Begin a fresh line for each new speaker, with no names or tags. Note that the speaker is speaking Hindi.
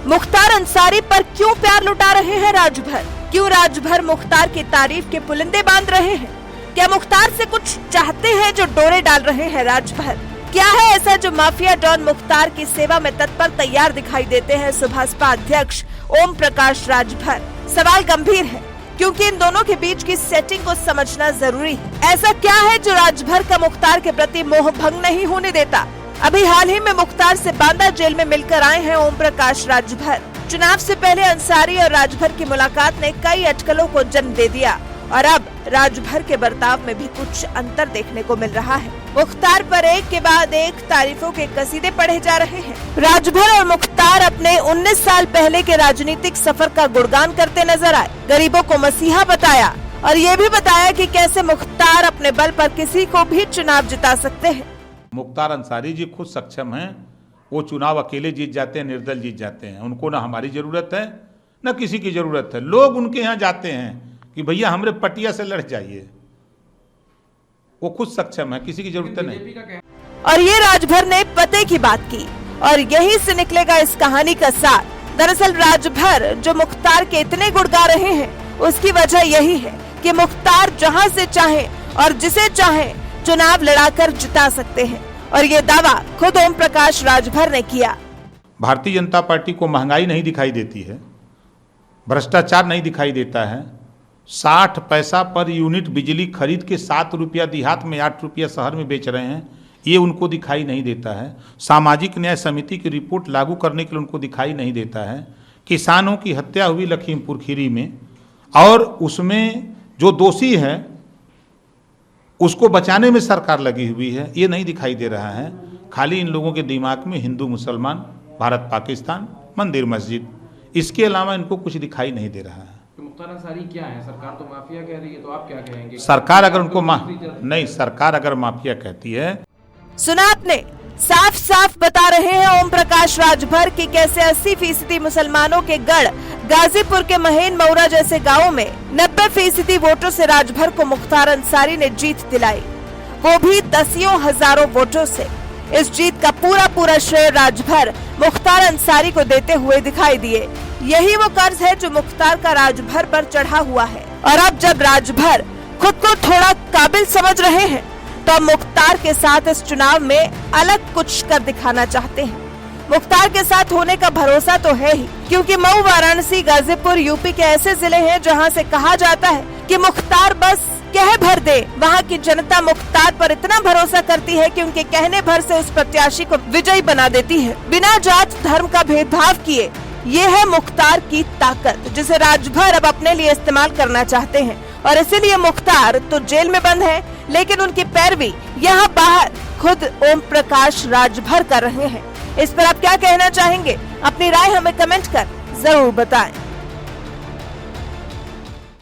मुख्तार अंसारी पर क्यों प्यार लुटा रहे हैं राजभर? क्यों राजभर मुख्तार की तारीफ के पुलिंदे बांध रहे हैं? क्या मुख्तार से कुछ चाहते हैं जो डोरे डाल रहे हैं राजभर? क्या है ऐसा जो माफिया डॉन मुख्तार की सेवा में तत्पर तैयार दिखाई देते हैं सुभाषपा अध्यक्ष ओम प्रकाश राजभर? सवाल गंभीर है, क्योंकि इन दोनों के बीच की सेटिंग को समझना जरूरी है। ऐसा क्या है जो राजभर का मुख्तार के प्रति मोह भंग नहीं होने देता? अभी हाल ही में मुख्तार से बांदा जेल में मिलकर आए हैं ओम प्रकाश राजभर। चुनाव से पहले अंसारी और राजभर की मुलाकात ने कई अटकलों को जन्म दे दिया और अब राजभर के बर्ताव में भी कुछ अंतर देखने को मिल रहा है। मुख्तार पर एक के बाद एक तारीफों के कसीदे पढ़े जा रहे हैं। राजभर और मुख्तार अपने 19 साल पहले के राजनीतिक सफर का गुणगान करते नजर आए। गरीबों को मसीहा बताया और ये भी बताया कि कैसे मुख्तार अपने बल पर किसी को भी चुनाव जिता सकते हैं।
मुख्तार अंसारी जी खुद सक्षम हैं, वो चुनाव अकेले जीत जाते हैं, निर्दल जीत जाते हैं। उनको ना हमारी जरूरत है न किसी की जरूरत है। लोग उनके यहाँ जाते हैं कि भैया हमरे पटिया से लड़ जाइए। वो खुद सक्षम है, किसी की जरूरत नहीं।
और ये राजभर ने पते की बात की और यही से निकलेगा इस कहानी का सार। दरअसल राजभर जो मुख्तार के इतने गुण गा रहे हैं, उसकी वजह यही है कि मुख्तार जहां से चाहे और जिसे चाहे चुनाव लड़ाकर जिता सकते हैं और ये दावा खुद ओम प्रकाश राजभर ने किया।
भारतीय जनता पार्टी को महंगाई नहीं दिखाई देती है, भ्रष्टाचार नहीं दिखाई देता है। 60 पैसा पर यूनिट बिजली खरीद के 7 रुपया देहात में, 8 रुपया शहर में बेच रहे हैं, ये उनको दिखाई नहीं देता है। सामाजिक न्याय समिति की रिपोर्ट लागू करने के लिए उनको दिखाई नहीं देता है। किसानों की हत्या हुई लखीमपुर खीरी में और उसमें जो दोषी है उसको बचाने में सरकार लगी हुई है, ये नहीं दिखाई दे रहा है। खाली इन लोगों के दिमाग में हिंदू मुसलमान, भारत पाकिस्तान, मंदिर मस्जिद, इसके अलावा इनको कुछ दिखाई नहीं दे रहा है।
तो मुख्तार अंसारी क्या है? सरकार तो माफिया कह रही है, तो आप क्या कहेंगे?
सरकार अगर उनको नहीं, सरकार अगर माफिया कहती है।
सुना आपने, साफ साफ बता रहे हैं ओम प्रकाश राजभर कि कैसे 80% मुसलमानों के गढ़ गाजीपुर के महेन मौरा जैसे गांवों में 90% वोटों से राजभर को मुख्तार अंसारी ने जीत दिलाई, वो भी दसियों हजारों वोटों से। इस जीत का पूरा श्रेय राजभर मुख्तार अंसारी को देते हुए दिखाई दिए। यही वो कर्ज है जो मुख्तार का राजभर पर चढ़ा हुआ है और अब जब राजभर खुद को थोड़ा काबिल समझ रहे हैं तो अब मुख्तार के साथ इस चुनाव में अलग कुछ कर दिखाना चाहते हैं। मुख्तार के साथ होने का भरोसा तो है ही, क्योंकि मऊ, वाराणसी, गाजीपुर यूपी के ऐसे जिले हैं जहां से कहा जाता है कि मुख्तार बस कह भर दे। वहां की जनता मुख्तार पर इतना भरोसा करती है कि उनके कहने भर से उस प्रत्याशी को विजयी बना देती है, बिना जात धर्म का भेदभाव किए। ये है मुख्तार की ताकत, जिसे राजभर अब अपने लिए इस्तेमाल करना चाहते हैं और इसीलिए मुख्तार तो जेल में बंद है, लेकिन उनकी पैरवी यहाँ बाहर खुद ओम प्रकाश राजभर कर रहे हैं। इस पर आप क्या कहना चाहेंगे? अपनी राय हमें कमेंट कर जरूर बताएं।